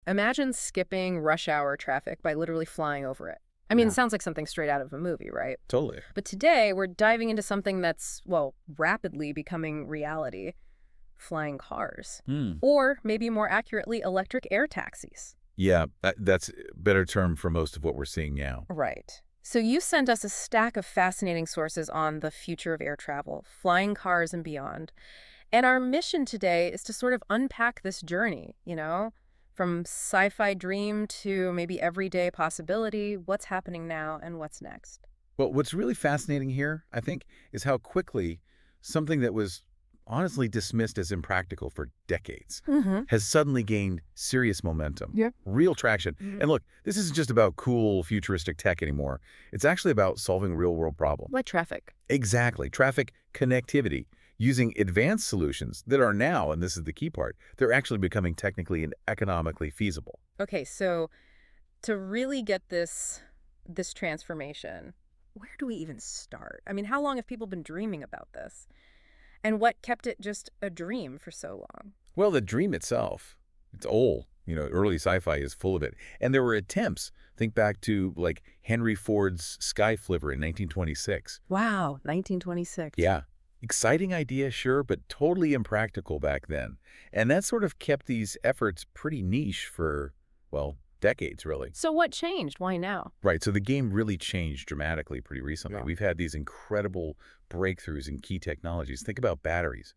Imagine skipping rush hour traffic by literally flying over it. I mean, Yeah, it sounds like something straight out of a movie, right? totally. But today, we're diving into something that's, well, rapidly becoming reality: flying cars. Hmm. Or maybe more accurately, electric air taxis. Yeah, that's a better term for most of what we're seeing now. Right. So you sent us a stack of fascinating sources on the future of air travel, flying cars and beyond. And our mission today is to sort of unpack this journey, from sci-fi dream to maybe everyday possibility, what's happening now and what's next. Well, what's really fascinating here, I think, is how quickly something that was honestly dismissed as impractical for decades Mm-hmm. has suddenly gained serious momentum, Yeah. real traction. Mhm. And look, this isn't just about cool, futuristic tech anymore. It's actually about solving real-world problems. Like traffic. Exactly. Traffic connectivity, using advanced solutions that are now, and this is the key part, they're actually becoming technically and economically feasible. Okay, so to really get this transformation, where do we even start? I mean, how long have people been dreaming about this? And what kept it just a dream for so long? Well, the dream itself, it's old. Early sci-fi is full of it. And there were attempts. Think back to, like, Henry Ford's Sky Flivver in 1926. Wow, 1926. Yeah. Exciting idea, sure, but totally impractical back then. And that sort of kept these efforts pretty niche for, well, decades, really. So what changed? Why now? Right, so the game really changed dramatically pretty recently. Yeah. We've had these incredible breakthroughs in key technologies. Think about batteries.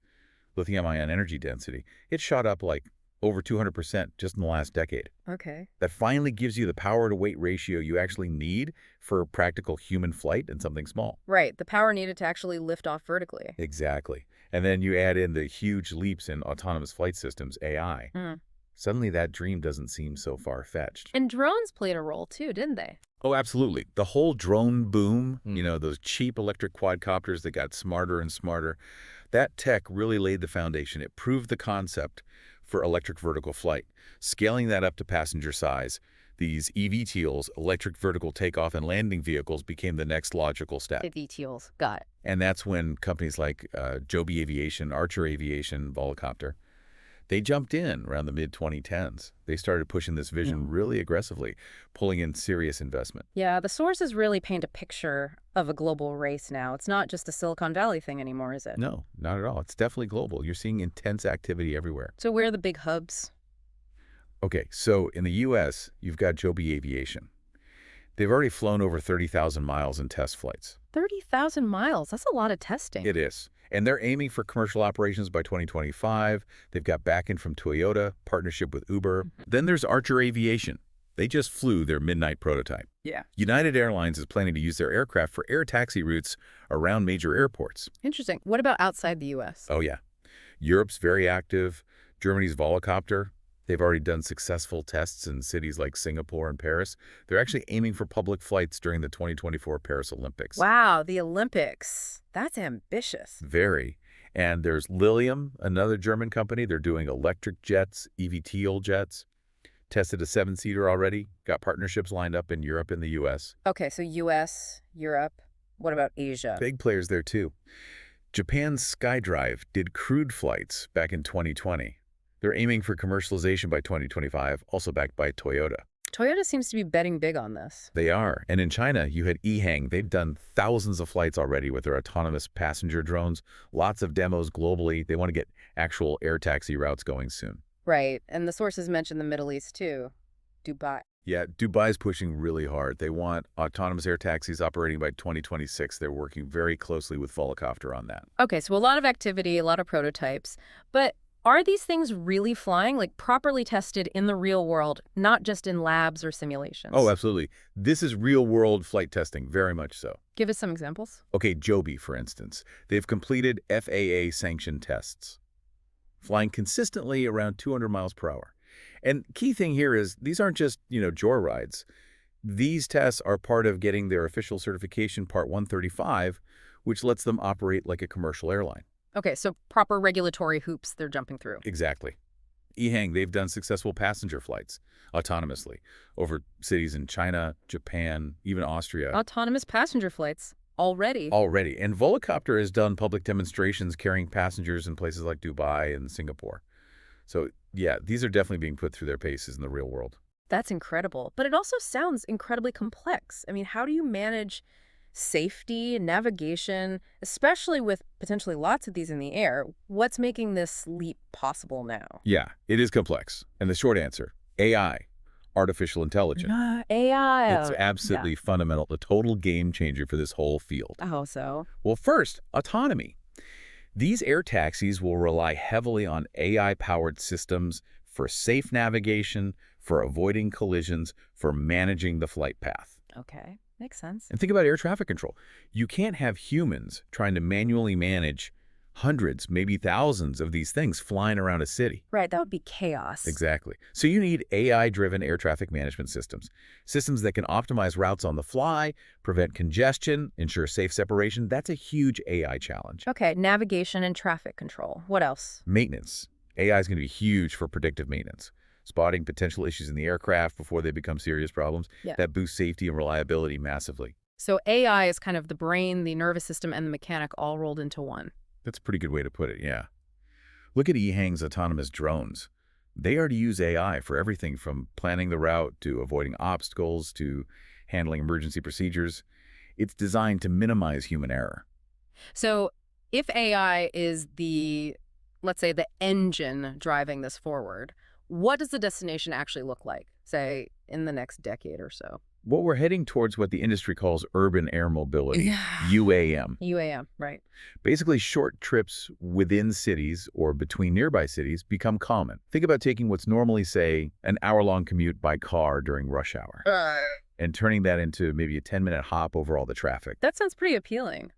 Lithium-ion energy density. It shot up like over 200% just in the last decade. Okay. That finally gives you the power-to-weight ratio you actually need for practical human flight and something small. Right, the power needed to actually lift off vertically. Exactly. And then you add in the huge leaps in autonomous flight systems, AI. Mm. Suddenly that dream doesn't seem so far-fetched. And drones played a role too, didn't they? Oh, absolutely. The whole drone boom, those cheap electric quadcopters that got smarter and smarter, that tech really laid the foundation. It proved the concept for electric vertical flight. Scaling that up to passenger size, these eVTOLs, electric vertical takeoff and landing vehicles, became the next logical step. VTOLs, got it. And that's when companies like Joby Aviation, Archer Aviation, Volocopter, they jumped in around the mid-2010s. They started pushing this vision really aggressively, pulling in serious investment. Yeah, the sources really paint a picture of a global race now. It's not just a Silicon Valley thing anymore, is it? No, not at all. It's definitely global. You're seeing intense activity everywhere. So where are the big hubs? Okay, so in the U.S., you've got Joby Aviation. They've already flown over 30,000 miles in test flights. 30,000 miles. That's a lot of testing. It is. And they're aiming for commercial operations by 2025. They've got backing from Toyota, partnership with Uber. Then there's Archer Aviation. They just flew their midnight prototype. Yeah. United Airlines is planning to use their aircraft for air taxi routes around major airports. Interesting. What about outside the U.S.? Oh, yeah. Europe's very active. Germany's Volocopter. They've already done successful tests in cities like Singapore and Paris. They're actually aiming for public flights during the 2024 Paris Olympics. Wow, the Olympics. That's ambitious. Very. And there's Lilium, another German company. They're doing electric jets, eVTOL jets. Tested a 7-seater already. Got partnerships lined up in Europe and the U.S. Okay, so U.S., Europe. What about Asia? Big players there, too. Japan's SkyDrive did crewed flights back in 2020. They're aiming for commercialization by 2025, also backed by Toyota. Toyota seems to be betting big on this. They are. And in China, you had EHang. They've done thousands of flights already with their autonomous passenger drones. Lots of demos globally. They want to get actual air taxi routes going soon. Right, and the sources mention the Middle East too. Dubai. Yeah, Dubai's pushing really hard. They want autonomous air taxis operating by 2026. They're working very closely with Volocopter on that. Okay, so a lot of activity, a lot of prototypes. But are these things really flying, like properly tested in the real world, not just in labs or simulations? Oh, absolutely. This is real-world flight testing, very much so. Give us some examples. Okay, Joby, for instance. They've completed FAA-sanctioned tests, flying consistently around 200 miles per hour. And key thing here is these aren't just, joyrides. These tests are part of getting their official certification, Part 135, which lets them operate like a commercial airline. Okay, so proper regulatory hoops they're jumping through. Exactly. EHang, they've done successful passenger flights autonomously over cities in China, Japan, even Austria. Autonomous passenger flights already. Already. And Volocopter has done public demonstrations carrying passengers in places like Dubai and Singapore. So, yeah, these are definitely being put through their paces in the real world. That's incredible. But it also sounds incredibly complex. I mean, how do you manage safety, navigation, especially with potentially lots of these in the air? What's making this leap possible now? Yeah, it is complex. And the short answer, AI, artificial intelligence. It's AI. Yeah. absolutely fundamental, the total game changer for this whole field. Oh, so? Well, first, autonomy. These air taxis will rely heavily on AI-powered systems for safe navigation, for avoiding collisions, for managing the flight path. Okay. Makes sense. And think about air traffic control. You can't have humans trying to manually manage hundreds, maybe thousands of these things flying around a city. Right. That would be chaos. Exactly. So you need AI-driven air traffic management systems, systems that can optimize routes on the fly, prevent congestion, ensure safe separation. That's a huge AI challenge. Okay. Navigation and traffic control. What else? Maintenance. AI is going to be huge for predictive maintenance, spotting potential issues in the aircraft before they become serious problems. Yeah. That boosts safety and reliability massively. So AI is kind of the brain, the nervous system, and the mechanic all rolled into one. That's a pretty good way to put it, yeah. Look at EHang's autonomous drones. They already use AI for everything from planning the route to avoiding obstacles to handling emergency procedures. It's designed to minimize human error. So if AI is the, let's say, the engine driving this forward, what does the destination actually look like, say, in the next decade or so? Well, we're heading towards what the industry calls urban air mobility, Yeah. UAM. UAM, right. Basically, short trips within cities or between nearby cities become common. Think about taking what's normally, say, an hour-long commute by car during rush hour and turning that into maybe a 10-minute hop over all the traffic. That sounds pretty appealing.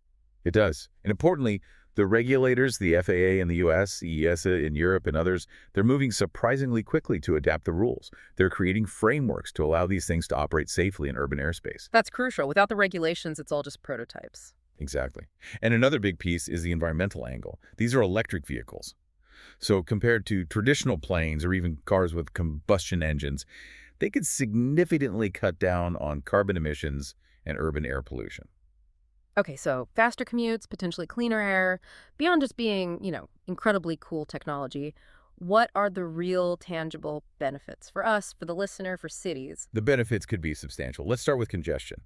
It does. And importantly, the regulators, the FAA in the US, EASA in Europe, and others, they're moving surprisingly quickly to adapt the rules. They're creating frameworks to allow these things to operate safely in urban airspace. That's crucial. Without the regulations, it's all just prototypes. Exactly. And another big piece is the environmental angle. These are electric vehicles. So compared to traditional planes or even cars with combustion engines, they could significantly cut down on carbon emissions and urban air pollution. Okay, so faster commutes, potentially cleaner air, beyond just being, incredibly cool technology, what are the real tangible benefits for us, for the listener, for cities? The benefits could be substantial. Let's start with congestion.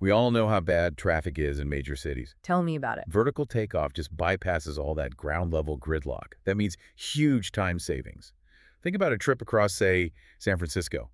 We all know how bad traffic is in major cities. Tell me about it. Vertical takeoff just bypasses all that ground-level gridlock. That means huge time savings. Think about a trip across, say, San Francisco.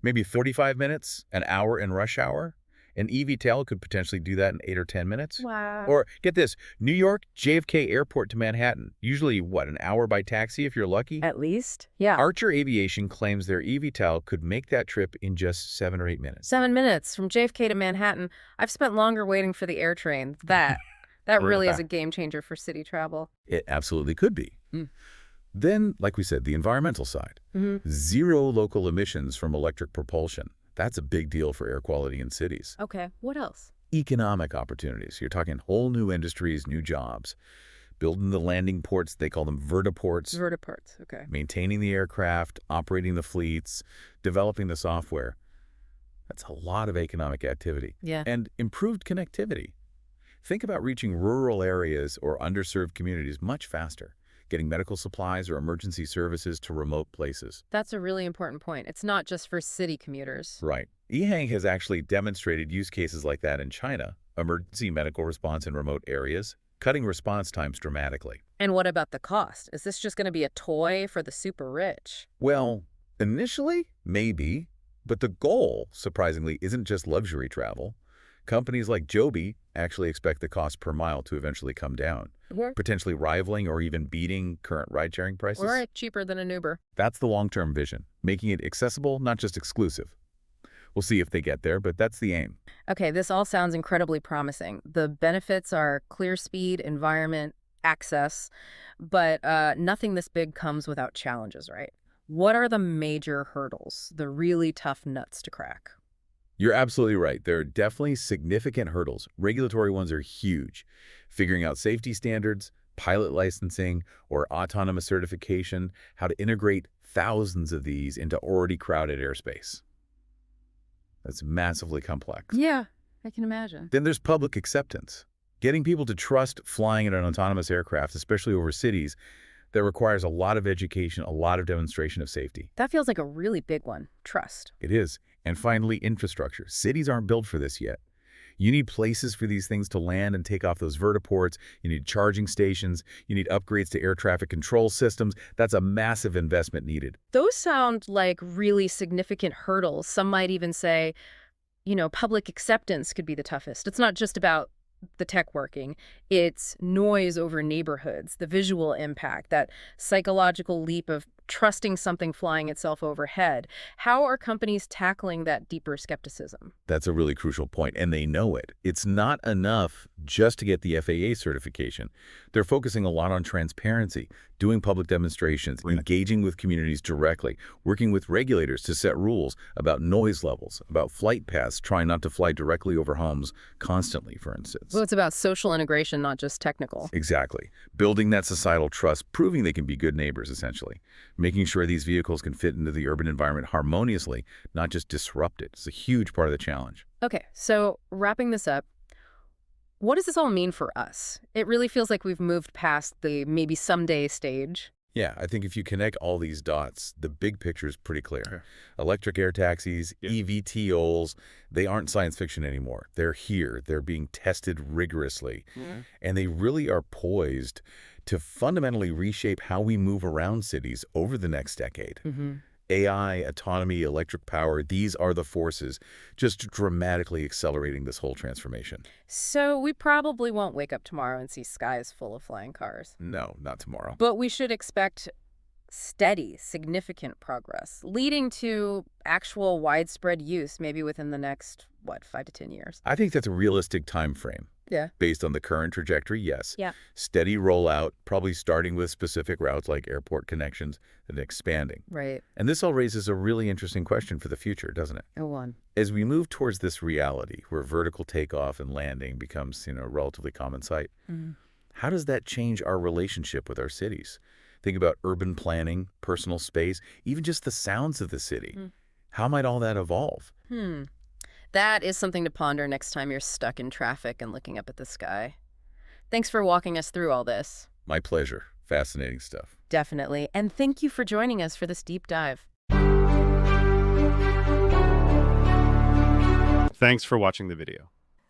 Maybe 45 minutes, an hour in rush hour. An eVTOL could potentially do that in 8 or 10 minutes. Wow. Or, get this, New York, JFK Airport to Manhattan. Usually, what, an hour by taxi if you're lucky? At least? Yeah. Archer Aviation claims their eVTOL could make that trip in just 7 or 8 minutes. 7 minutes from JFK to Manhattan. I've spent longer waiting for the air train. That really is a game changer for city travel. It absolutely could be. Then, like we said, the environmental side. Zero local emissions from electric propulsion. That's a big deal for air quality in cities. Okay, what else? Economic opportunities. You're talking whole new industries, new jobs. Building the landing ports, they call them vertiports. Vertiports, okay. Maintaining the aircraft, operating the fleets, developing the software. That's a lot of economic activity. Yeah. And improved connectivity. Think about reaching rural areas or underserved communities much faster, getting medical supplies or emergency services to remote places. That's a really important point. It's not just for city commuters. Right. EHang has actually demonstrated use cases like that in China, emergency medical response in remote areas, cutting response times dramatically. And what about the cost? Is this just going to be a toy for the super rich? Well, initially, maybe, but the goal, surprisingly, isn't just luxury travel. Companies like Joby actually expect the cost per mile to eventually come down, potentially rivaling or even beating current ride-sharing prices. Or cheaper than an Uber. That's the long-term vision, making it accessible, not just exclusive. We'll see if they get there, but that's the aim. Okay, this all sounds incredibly promising. The benefits are clear speed, environment, access, but nothing this big comes without challenges, right? What are the major hurdles, the really tough nuts to crack? You're absolutely right. There are definitely significant hurdles. Regulatory ones are huge. Figuring out safety standards, pilot licensing, or autonomous certification, how to integrate thousands of these into already crowded airspace. That's massively complex. Yeah, I can imagine. Then there's public acceptance. Getting people to trust flying in an autonomous aircraft, especially over cities, that requires a lot of education, a lot of demonstration of safety. That feels like a really big one. Trust. It is. And finally, infrastructure. Cities aren't built for this yet. You need places for these things to land and take off those vertiports. You need charging stations. You need upgrades to air traffic control systems. That's a massive investment needed. Those sound like really significant hurdles. Some might even say, public acceptance could be the toughest. It's not just about the tech working. It's noise over neighborhoods, the visual impact, that psychological leap of trusting something flying itself overhead. How are companies tackling that deeper skepticism? That's a really crucial point, and they know it. It's not enough just to get the FAA certification. They're focusing a lot on transparency, doing public demonstrations, engaging with communities directly, working with regulators to set rules about noise levels, about flight paths, trying not to fly directly over homes constantly, for instance. Well, it's about social integration, not just technical. Exactly. Building that societal trust, proving they can be good neighbors, essentially. Making sure these vehicles can fit into the urban environment harmoniously, not just disrupt it. It's a huge part of the challenge. Okay, so wrapping this up, what does this all mean for us? It really feels like we've moved past the maybe someday stage. Yeah, I think if you connect all these dots, the big picture is pretty clear. Okay. Electric air taxis, eVTOLs, they aren't science fiction anymore. They're here. They're being tested rigorously. And they really are poised to fundamentally reshape how we move around cities over the next decade. AI, autonomy, electric power, these are the forces just dramatically accelerating this whole transformation. So we probably won't wake up tomorrow and see skies full of flying cars. No, not tomorrow. But we should expect steady, significant progress, leading to actual widespread use maybe within the next, 5 to 10 years. I think that's a realistic time frame. Yeah. Based on the current trajectory, yes. Yeah. Steady rollout, probably starting with specific routes like airport connections and expanding. Right. And this all raises a really interesting question for the future, doesn't it? Go on. As we move towards this reality where vertical takeoff and landing becomes, a relatively common sight, how does that change our relationship with our cities? Think about urban planning, personal space, even just the sounds of the city. How might all that evolve? That is something to ponder next time you're stuck in traffic and looking up at the sky. Thanks for walking us through all this. My pleasure. Fascinating stuff. Definitely. And thank you for joining us for this deep dive. Thanks for watching the video.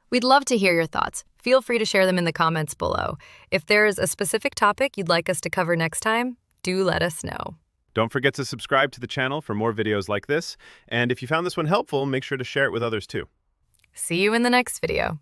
We'd love to hear your thoughts. Feel free to share them in the comments below. If there's a specific topic you'd like us to cover next time, do let us know. Don't forget to subscribe to the channel for more videos like this. And if you found this one helpful, make sure to share it with others too. See you in the next video.